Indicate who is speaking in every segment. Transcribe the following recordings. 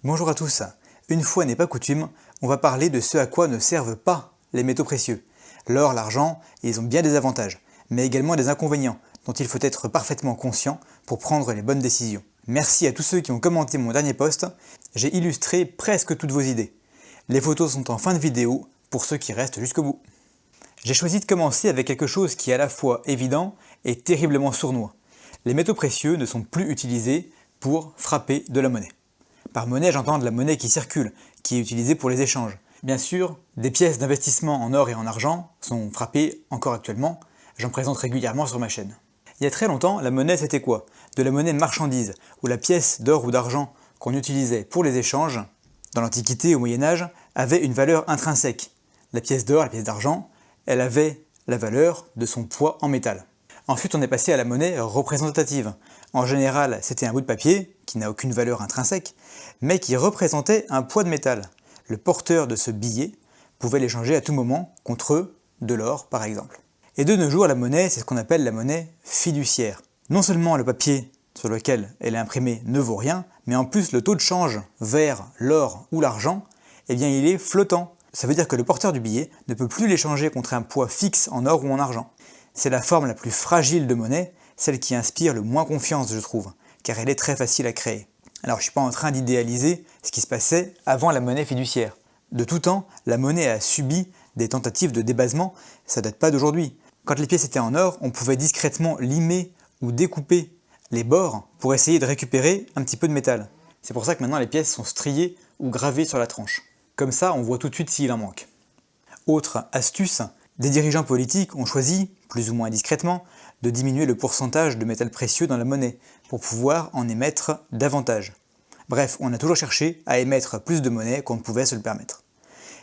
Speaker 1: Bonjour à tous. Une fois n'est pas coutume, on va parler de ce à quoi ne servent pas les métaux précieux. L'or, l'argent, ils ont bien des avantages, mais également des inconvénients dont il faut être parfaitement conscient pour prendre les bonnes décisions. Merci à tous ceux qui ont commenté mon dernier post, j'ai illustré presque toutes vos idées. Les photos sont en fin de vidéo pour ceux qui restent jusqu'au bout. J'ai choisi de commencer avec quelque chose qui est à la fois évident et terriblement sournois. Les métaux précieux ne sont plus utilisés pour frapper de la monnaie. Par monnaie, j'entends de la monnaie qui circule, qui est utilisée pour les échanges. Bien sûr, des pièces d'investissement en or et en argent sont frappées encore actuellement, j'en présente régulièrement sur ma chaîne. Il y a très longtemps, la monnaie c'était quoi? De la monnaie marchandise, où la pièce d'or ou d'argent qu'on utilisait pour les échanges, dans l'Antiquité au Moyen-Âge, avait une valeur intrinsèque. La pièce d'or, la pièce d'argent, elle avait la valeur de son poids en métal. Ensuite, on est passé à la monnaie représentative. En général, c'était un bout de papier, qui n'a aucune valeur intrinsèque, mais qui représentait un poids de métal. Le porteur de ce billet pouvait l'échanger à tout moment contre de l'or, par exemple. Et de nos jours, la monnaie, c'est ce qu'on appelle la monnaie fiduciaire. Non seulement le papier sur lequel elle est imprimée ne vaut rien, mais en plus le taux de change vers l'or ou l'argent, eh bien il est flottant. Ça veut dire que le porteur du billet ne peut plus l'échanger contre un poids fixe en or ou en argent. C'est la forme la plus fragile de monnaie, celle qui inspire le moins confiance, je trouve, car elle est très facile à créer. Alors je ne suis pas en train d'idéaliser ce qui se passait avant la monnaie fiduciaire. De tout temps, la monnaie a subi des tentatives de débasement, ça date pas d'aujourd'hui. Quand les pièces étaient en or, on pouvait discrètement limer ou découper les bords pour essayer de récupérer un petit peu de métal. C'est pour ça que maintenant les pièces sont striées ou gravées sur la tranche. Comme ça, on voit tout de suite s'il en manque. Autre astuce, des dirigeants politiques ont choisi, plus ou moins discrètement, de diminuer le pourcentage de métal précieux dans la monnaie pour pouvoir en émettre davantage. Bref, on a toujours cherché à émettre plus de monnaie qu'on ne pouvait se le permettre.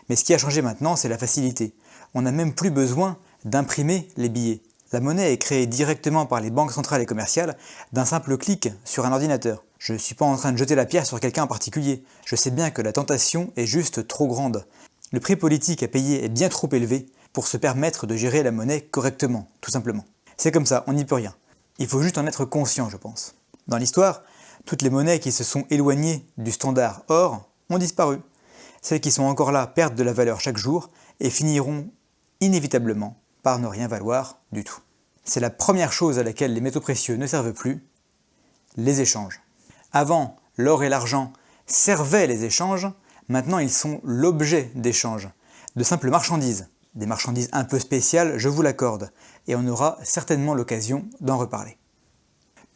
Speaker 1: Mais ce qui a changé maintenant, c'est la facilité. On n'a même plus besoin d'imprimer les billets. La monnaie est créée directement par les banques centrales et commerciales d'un simple clic sur un ordinateur. Je ne suis pas en train de jeter la pierre sur quelqu'un en particulier. Je sais bien que la tentation est juste trop grande. Le prix politique à payer est bien trop élevé pour se permettre de gérer la monnaie correctement, tout simplement. C'est comme ça, on n'y peut rien. Il faut juste en être conscient, je pense. Dans l'histoire, toutes les monnaies qui se sont éloignées du standard or ont disparu. Celles qui sont encore là perdent de la valeur chaque jour et finiront inévitablement par ne rien valoir du tout. C'est la première chose à laquelle les métaux précieux ne servent plus, les échanges. Avant, l'or et l'argent servaient les échanges, maintenant ils sont l'objet d'échanges, de simples marchandises. Des marchandises un peu spéciales, je vous l'accorde, et on aura certainement l'occasion d'en reparler.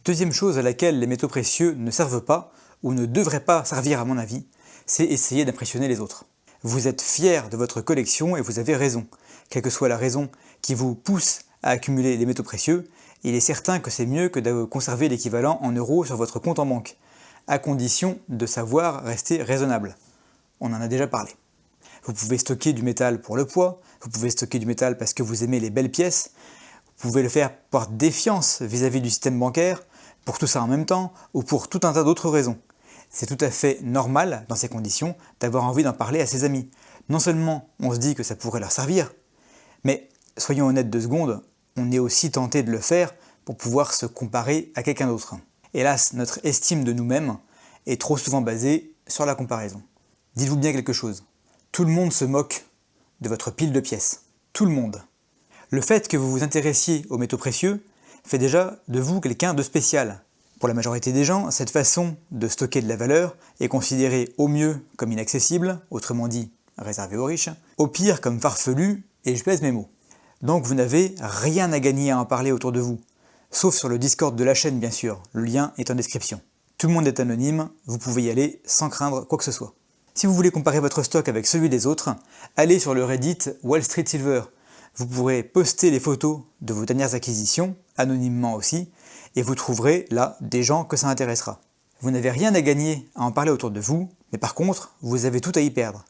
Speaker 1: Deuxième chose à laquelle les métaux précieux ne servent pas, ou ne devraient pas servir à mon avis, c'est essayer d'impressionner les autres. Vous êtes fier de votre collection et vous avez raison. Quelle que soit la raison qui vous pousse à accumuler les métaux précieux, il est certain que c'est mieux que de conserver l'équivalent en euros sur votre compte en banque, à condition de savoir rester raisonnable. On en a déjà parlé. Vous pouvez stocker du métal pour le poids, vous pouvez stocker du métal parce que vous aimez les belles pièces, vous pouvez le faire par défiance vis-à-vis du système bancaire, pour tout ça en même temps, ou pour tout un tas d'autres raisons. C'est tout à fait normal, dans ces conditions, d'avoir envie d'en parler à ses amis. Non seulement on se dit que ça pourrait leur servir, mais soyons honnêtes 2 secondes, on est aussi tenté de le faire pour pouvoir se comparer à quelqu'un d'autre. Hélas, notre estime de nous-mêmes est trop souvent basée sur la comparaison. Dites-vous bien quelque chose. Tout le monde se moque de votre pile de pièces. Tout le monde. Le fait que vous vous intéressiez aux métaux précieux fait déjà de vous quelqu'un de spécial. Pour la majorité des gens, cette façon de stocker de la valeur est considérée au mieux comme inaccessible, autrement dit réservée aux riches, au pire comme farfelu, et je pèse mes mots. Donc vous n'avez rien à gagner à en parler autour de vous. Sauf sur le Discord de la chaîne bien sûr, le lien est en description. Tout le monde est anonyme, vous pouvez y aller sans craindre quoi que ce soit. Si vous voulez comparer votre stock avec celui des autres, allez sur le Reddit Wall Street Silver. Vous pourrez poster les photos de vos dernières acquisitions, anonymement aussi, et vous trouverez là des gens que ça intéressera. Vous n'avez rien à gagner à en parler autour de vous, mais par contre, vous avez tout à y perdre.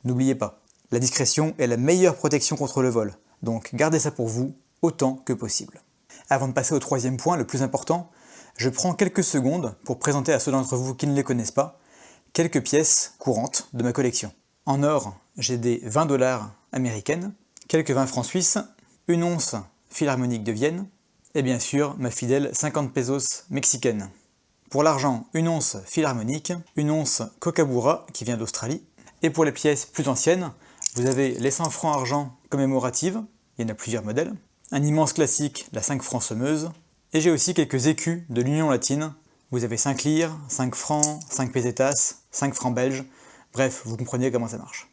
Speaker 1: N'oubliez pas, la discrétion est la meilleure protection contre le vol, donc gardez ça pour vous autant que possible. Avant de passer au troisième point, le plus important, je prends quelques secondes pour présenter à ceux d'entre vous qui ne les connaissent pas quelques pièces courantes de ma collection. En or, j'ai des 20 $ américaines, quelques 20 francs suisses, une once philharmonique de Vienne, et bien sûr ma fidèle 50 pesos mexicaine. Pour l'argent, une once Philharmonique, une once Kokabura qui vient d'Australie. Et pour les pièces plus anciennes, vous avez les 100 francs argent commémoratives, il y en a plusieurs modèles, un immense classique, la 5 francs semeuse, et j'ai aussi quelques écus de l'Union latine. Vous avez 5 lires, 5 francs, 5 pesetas, 5 francs belges, bref, vous comprenez comment ça marche.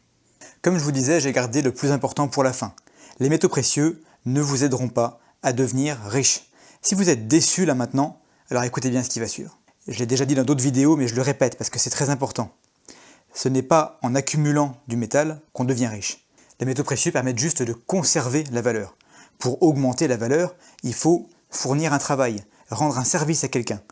Speaker 1: Comme je vous disais, j'ai gardé le plus important pour la fin. Les métaux précieux ne vous aideront pas à devenir riche. Si vous êtes déçu là maintenant, alors écoutez bien ce qui va suivre. Je l'ai déjà dit dans d'autres vidéos, mais je le répète parce que c'est très important. Ce n'est pas en accumulant du métal qu'on devient riche. Les métaux précieux permettent juste de conserver la valeur. Pour augmenter la valeur, il faut fournir un travail, rendre un service à quelqu'un.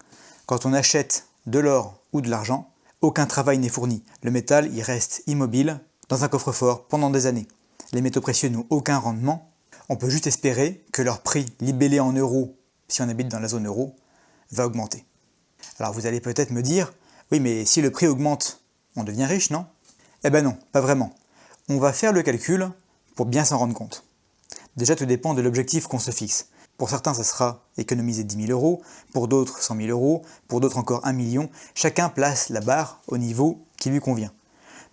Speaker 1: Quand on achète de l'or ou de l'argent, aucun travail n'est fourni. Le métal, il reste immobile dans un coffre-fort pendant des années. Les métaux précieux n'ont aucun rendement. On peut juste espérer que leur prix libellé en euros, si on habite dans la zone euro, va augmenter. Alors vous allez peut-être me dire, oui mais si le prix augmente, on devient riche, non? Eh ben non, pas vraiment. On va faire le calcul pour bien s'en rendre compte. Déjà tout dépend de l'objectif qu'on se fixe. Pour certains ça sera économiser 10 000 euros, pour d'autres 100 000 euros, pour d'autres encore 1 million. Chacun place la barre au niveau qui lui convient.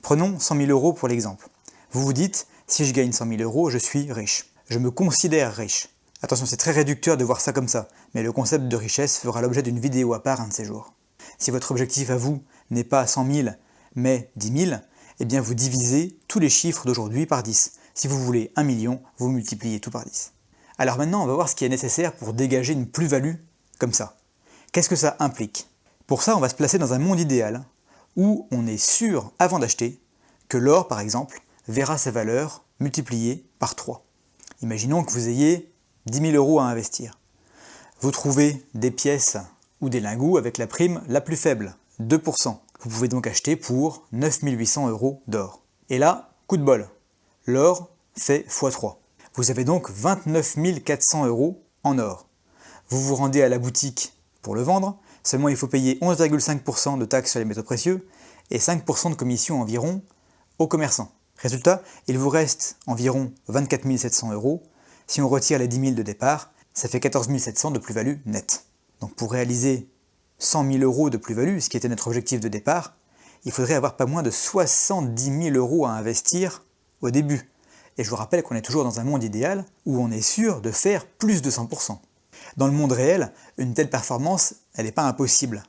Speaker 1: Prenons 100 000 euros pour l'exemple. Vous vous dites, si je gagne 100 000 euros, je suis riche. Je me considère riche. Attention, c'est très réducteur de voir ça comme ça, mais le concept de richesse fera l'objet d'une vidéo à part un de ces jours. Si votre objectif à vous n'est pas 100 000, mais 10 000, eh bien vous divisez tous les chiffres d'aujourd'hui par 10. Si vous voulez 1 million, vous multipliez tout par 10. Alors maintenant, on va voir ce qui est nécessaire pour dégager une plus-value comme ça. Qu'est-ce que ça implique? Pour ça, on va se placer dans un monde idéal où on est sûr, avant d'acheter, que l'or, par exemple, verra sa valeur multipliée par 3. Imaginons que vous ayez 10 000 euros à investir. Vous trouvez des pièces ou des lingots avec la prime la plus faible, 2%. Vous pouvez donc acheter pour 9 800 euros d'or. Et là, coup de bol, l'or fait x3. Vous avez donc 29 400 euros en or. Vous vous rendez à la boutique pour le vendre, seulement il faut payer 11,5% de taxes sur les métaux précieux et 5% de commission environ aux commerçants. Résultat, il vous reste environ 24 700 euros. Si on retire les 10 000 de départ, ça fait 14 700 de plus-value nette. Donc pour réaliser 100 000 euros de plus-value, ce qui était notre objectif de départ, il faudrait avoir pas moins de 70 000 euros à investir au début. Et je vous rappelle qu'on est toujours dans un monde idéal où on est sûr de faire plus de 100%. Dans le monde réel, une telle performance, elle n'est pas impossible.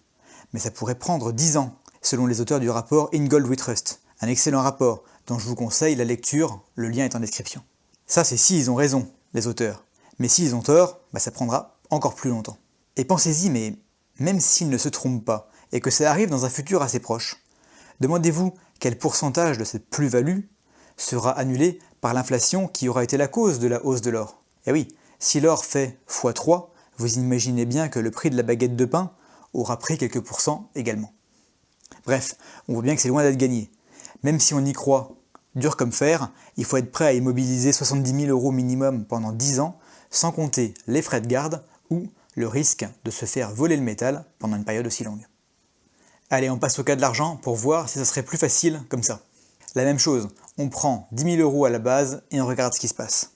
Speaker 1: Mais ça pourrait prendre 10 ans, selon les auteurs du rapport In Gold We Trust. Un excellent rapport dont je vous conseille la lecture, le lien est en description. Ça c'est si ils ont raison, les auteurs. Mais s'ils ont tort, ça prendra encore plus longtemps. Et pensez-y, mais même s'ils ne se trompent pas, et que ça arrive dans un futur assez proche, demandez-vous quel pourcentage de cette plus-value sera annulé par l'inflation qui aura été la cause de la hausse de l'or. Et oui, si l'or fait x3, vous imaginez bien que le prix de la baguette de pain aura pris quelques pourcents également. Bref, on voit bien que c'est loin d'être gagné. Même si on y croit dur comme fer, il faut être prêt à immobiliser 70 000 euros minimum pendant 10 ans, sans compter les frais de garde ou le risque de se faire voler le métal pendant une période aussi longue. Allez, on passe au cas de l'argent pour voir si ça serait plus facile comme ça. La même chose, on prend 10 000 euros à la base et on regarde ce qui se passe.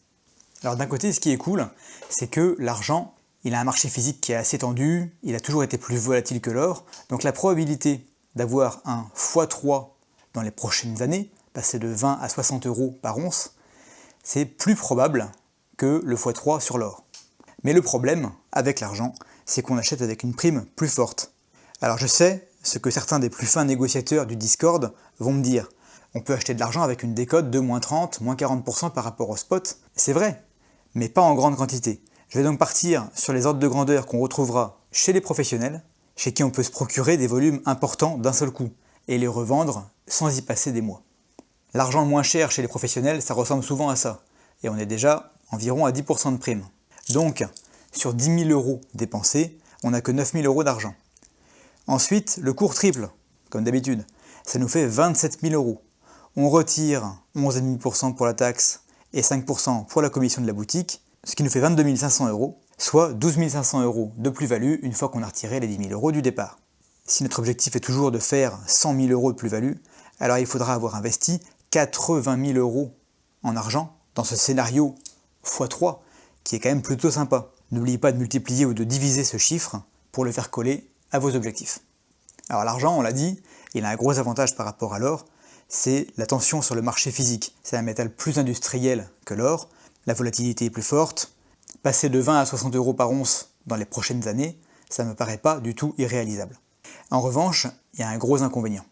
Speaker 1: Alors d'un côté, ce qui est cool, c'est que l'argent, il a un marché physique qui est assez tendu, il a toujours été plus volatile que l'or, donc la probabilité d'avoir un x3 dans les prochaines années, passer de 20 à 60 euros par once, c'est plus probable que le x3 sur l'or. Mais le problème avec l'argent, c'est qu'on achète avec une prime plus forte. Alors je sais ce que certains des plus fins négociateurs du Discord vont me dire. On peut acheter de l'argent avec une décote de moins 30, moins 40% par rapport au spot. C'est vrai, mais pas en grande quantité. Je vais donc partir sur les ordres de grandeur qu'on retrouvera chez les professionnels, chez qui on peut se procurer des volumes importants d'un seul coup, et les revendre sans y passer des mois. L'argent le moins cher chez les professionnels, ça ressemble souvent à ça, et on est déjà environ à 10% de prime. Donc, sur 10 000 euros dépensés, on n'a que 9 000 euros d'argent. Ensuite, le cours triple, comme d'habitude, ça nous fait 27 000 euros. On retire 11,5% pour la taxe et 5% pour la commission de la boutique, ce qui nous fait 22 500 euros, soit 12 500 euros de plus-value une fois qu'on a retiré les 10 000 euros du départ. Si notre objectif est toujours de faire 100 000 euros de plus-value, alors il faudra avoir investi 80 000 euros en argent dans ce scénario x3 qui est quand même plutôt sympa. N'oubliez pas de multiplier ou de diviser ce chiffre pour le faire coller à vos objectifs. Alors l'argent, on l'a dit, il a un gros avantage par rapport à l'or, c'est la tension sur le marché physique. C'est un métal plus industriel que l'or, la volatilité est plus forte. Passer de 20 à 60 euros par once dans les prochaines années, ça ne me paraît pas du tout irréalisable. En revanche, il y a un gros inconvénient.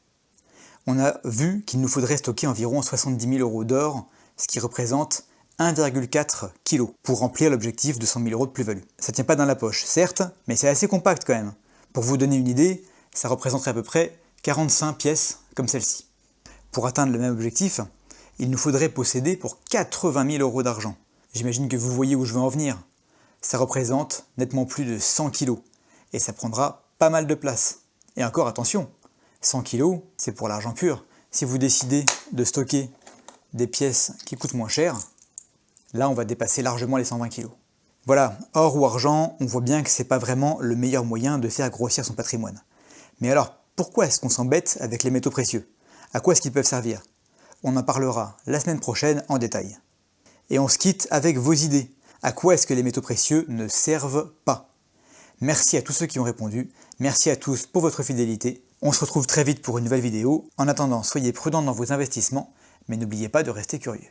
Speaker 1: On a vu qu'il nous faudrait stocker environ 70 000 euros d'or, ce qui représente 1,4 kg pour remplir l'objectif de 100 000 euros de plus-value. Ça ne tient pas dans la poche, certes, mais c'est assez compact quand même. Pour vous donner une idée, ça représenterait à peu près 45 pièces comme celle-ci. Pour atteindre le même objectif, il nous faudrait posséder pour 80 000 euros d'argent. J'imagine que vous voyez où je veux en venir. Ça représente nettement plus de 100 kg, et ça prendra pas mal de place. Et encore attention, 100 kg, c'est pour l'argent pur. Si vous décidez de stocker des pièces qui coûtent moins cher, là on va dépasser largement les 120 kg. Voilà, or ou argent, on voit bien que c'est pas vraiment le meilleur moyen de faire grossir son patrimoine. Mais alors, pourquoi est-ce qu'on s'embête avec les métaux précieux? À quoi est-ce qu'ils peuvent servir? On en parlera la semaine prochaine en détail. Et on se quitte avec vos idées. À quoi est-ce que les métaux précieux ne servent pas? Merci à tous ceux qui ont répondu, merci à tous pour votre fidélité. On se retrouve très vite pour une nouvelle vidéo. En attendant, soyez prudents dans vos investissements, mais n'oubliez pas de rester curieux.